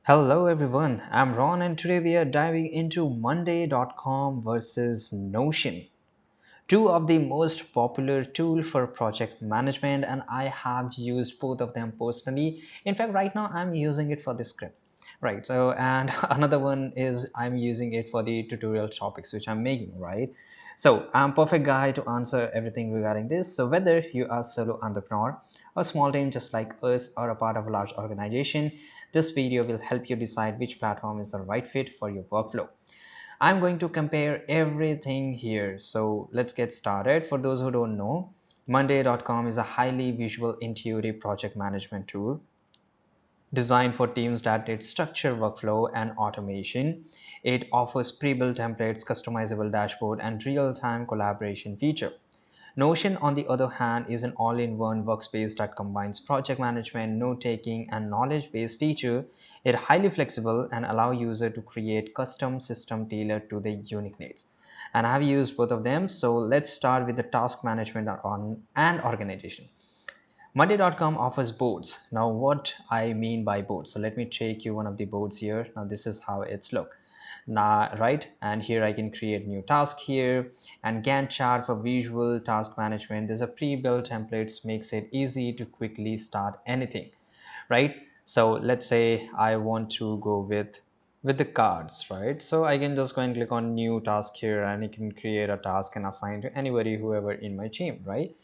Hello everyone, I'm Ron and today we are diving into Monday.com versus Notion, two of the most popular tool for project management, and I have used both of them personally. In fact, right now I'm using it for the script. Right. So and another one is I'm using it for the tutorial topics which I'm making, right? So I'm perfect guy to answer everything regarding this. So whether you are solo entrepreneur, a small team just like us, or a part of a large organization, this video will help you decide which platform is the right fit for your workflow. I'm going to compare everything here. So let's get started. For those who don't know, Monday.com is a highly visual, intuitive project management tool designed for teams that need structure, workflow, and automation. It offers pre-built templates, customizable dashboard, and real-time collaboration feature. Notion, on the other hand, is an all-in-one workspace that combines project management, note-taking, and knowledge-based feature. It highly flexible and allow user to create custom system tailored to their unique needs. And I have used both of them. So let's start with the task management and organization. Monday.com offers boards. Now, what I mean by boards. So let me take you one of the boards here. Now, this is how it's look. Now, right, and here I can create new task here and Gantt chart for visual task management. There's a pre-built templates makes it easy to quickly start anything, right? So let's say I want to go with the cards, right? So I can just go and click on new task here and I can create a task and assign to anybody, whoever in my team, right?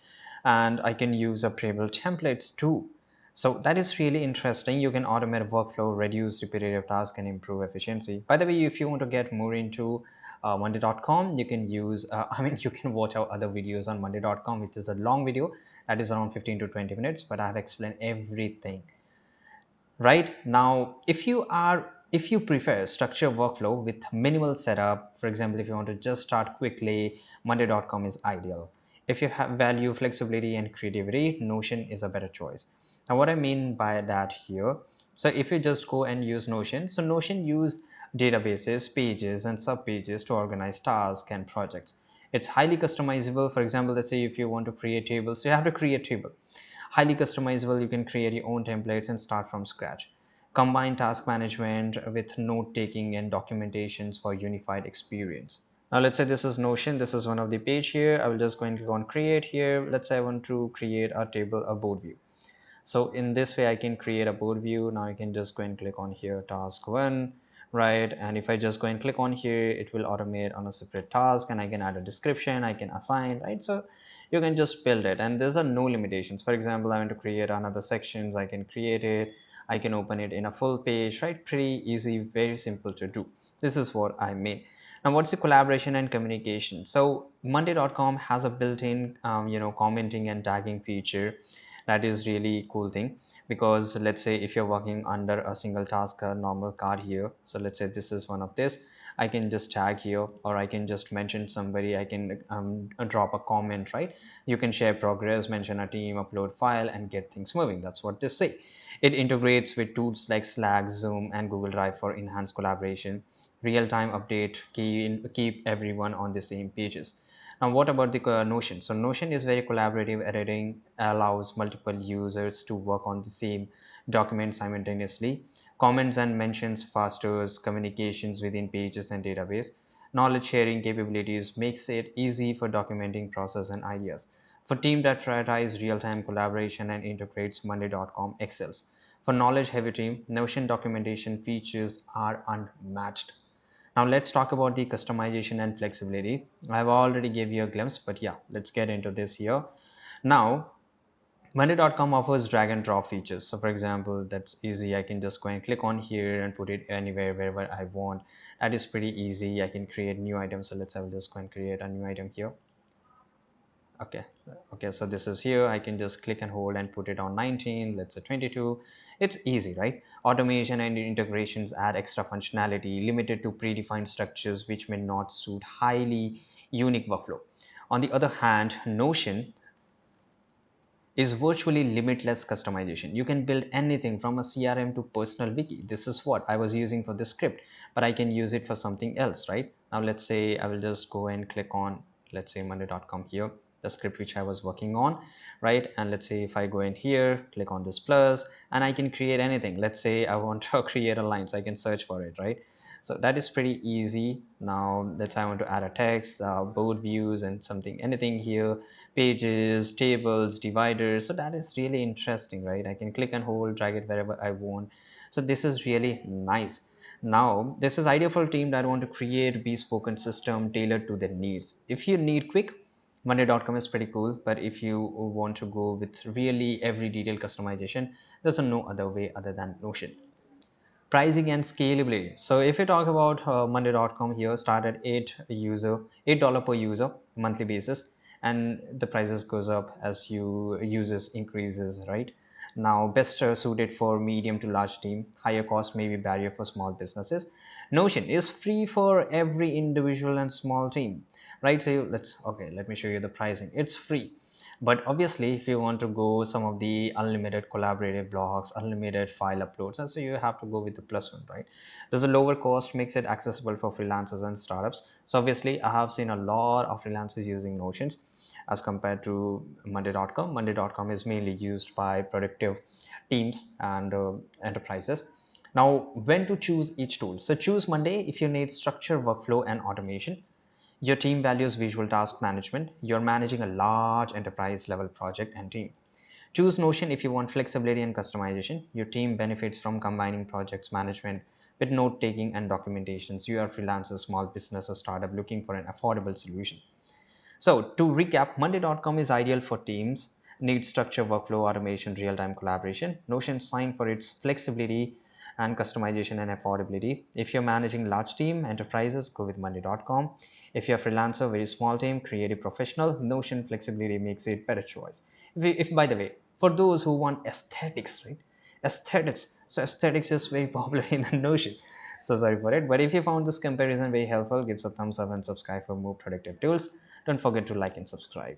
And I can use a pre-built templates too. So that is really interesting. You can automate workflow, reduce repetitive tasks, and improve efficiency. By the way, if you want to get more into Monday.com, you can use, you can watch our other videos on Monday.com, which is a long video that is around 15 to 20 minutes, but I have explained everything. Right now, if you prefer structured workflow with minimal setup, for example, if you want to just start quickly, Monday.com is ideal. If you have value flexibility and creativity, Notion is a better choice. Now what I mean by that here, so if you just go and use Notion, so Notion use databases, pages, and sub pages to organize tasks and projects. It's highly customizable. For example, let's say if you want to create tables, so you have to create table. Highly customizable, you can create your own templates and start from scratch. Combine task management with note taking and documentations for unified experience. Now let's say this is Notion, this is one of the page here. I will just go and click on create here. Let's say I want to create a table, a board view. So in this way I can create a board view. Now I can just go and click on here task one, right? And if I just go and click on here, it will automate on a separate task and I can add a description, I can assign, right? So you can just build it and there's are no limitations. For example, I want to create another sections, I can create it, I can open it in a full page, right? Pretty easy, very simple to do. This is what I mean. Now what's the collaboration and communication? So Monday.com has a built-in commenting and tagging feature. That is really cool thing, because let's say if you're working under a single task, a normal card here, so let's say this is one of this, I can just tag here or I can just mention somebody, I can drop a comment, right? You can share progress, mention a team, upload file, and get things moving. That's what they say. It integrates with tools like Slack, Zoom, and Google Drive for enhanced collaboration, real-time update, keep everyone on the same pages. Now, what about the Notion? So Notion is very collaborative. Editing allows multiple users to work on the same document simultaneously. Comments and mentions fosters communications within pages and database. Knowledge sharing capabilities makes it easy for documenting process and ideas. For team that prioritize real-time collaboration and integrates Monday.com excels. For knowledge-heavy team, Notion documentation features are unmatched. Now let's talk about the customization and flexibility. I've already gave you a glimpse, but yeah, let's get into this here. Now, Monday.com offers drag and drop features. So for example, that's easy. I can just go and click on here and put it anywhere, wherever I want. That is pretty easy. I can create new items. So let's have just go and create a new item here. Okay, okay, so this is here. I can just click and hold and put it on 19, let's say 22. It's easy, right? Automation and integrations add extra functionality limited to predefined structures which may not suit highly unique workflow. On the other hand, Notion is virtually limitless customization. You can build anything from a CRM to personal wiki. This is what I was using for this script, but I can use it for something else, right? Now let's say I will just go and click on, let's say Monday.com here. the script which I was working on, right? And let's say if I go in here, click on this plus, and I can create anything. Let's say I want to create a line, so I can search for it, right? So that is pretty easy. Now let's say I want to add a text, board views and something, anything here, pages, tables, dividers. So that is really interesting, right? I can click and hold, drag it wherever I want. So this is really nice. Now this is ideal for a team that want to create bespoke system tailored to their needs. If you need quick, monday.com is pretty cool, but if you want to go with really every detail customization, there's no other way other than Notion. Pricing and scalability. So if you talk about monday.com here, start at $8 per user monthly basis, and the prices goes up as you users increases, right? Now best suited for medium to large team, higher cost may be barrier for small businesses. Notion is free for every individual and small team, right? So let me show you the pricing. It's free, but obviously if you want to go some of the unlimited collaborative blocks, unlimited file uploads, and so you have to go with the plus one, right? There's a lower cost, makes it accessible for freelancers and startups. So obviously I have seen a lot of freelancers using Notions as compared to monday.com. Monday.com is mainly used by productive teams and enterprises. Now when to choose each tool? So choose Monday if you need structure, workflow and automation. Your team values visual task management. You're managing a large enterprise level project and team. Choose Notion if you want flexibility and customization. Your team benefits from combining projects management with note taking and documentations. You are freelancer, small business, or startup looking for an affordable solution. So, to recap, Monday.com is ideal for teams, need structure, workflow, automation, real time collaboration. Notion shine for its flexibility and customization and affordability. If you're managing large team, enterprises, go with Monday.com. If you're a freelancer, very small team, creative professional, Notion flexibility makes it better choice. If by the way, for those who want aesthetics, right? Aesthetics. So aesthetics is very popular in the Notion. So sorry for it. But if you found this comparison very helpful, give us a thumbs up and subscribe for more productive tools. Don't forget to like and subscribe.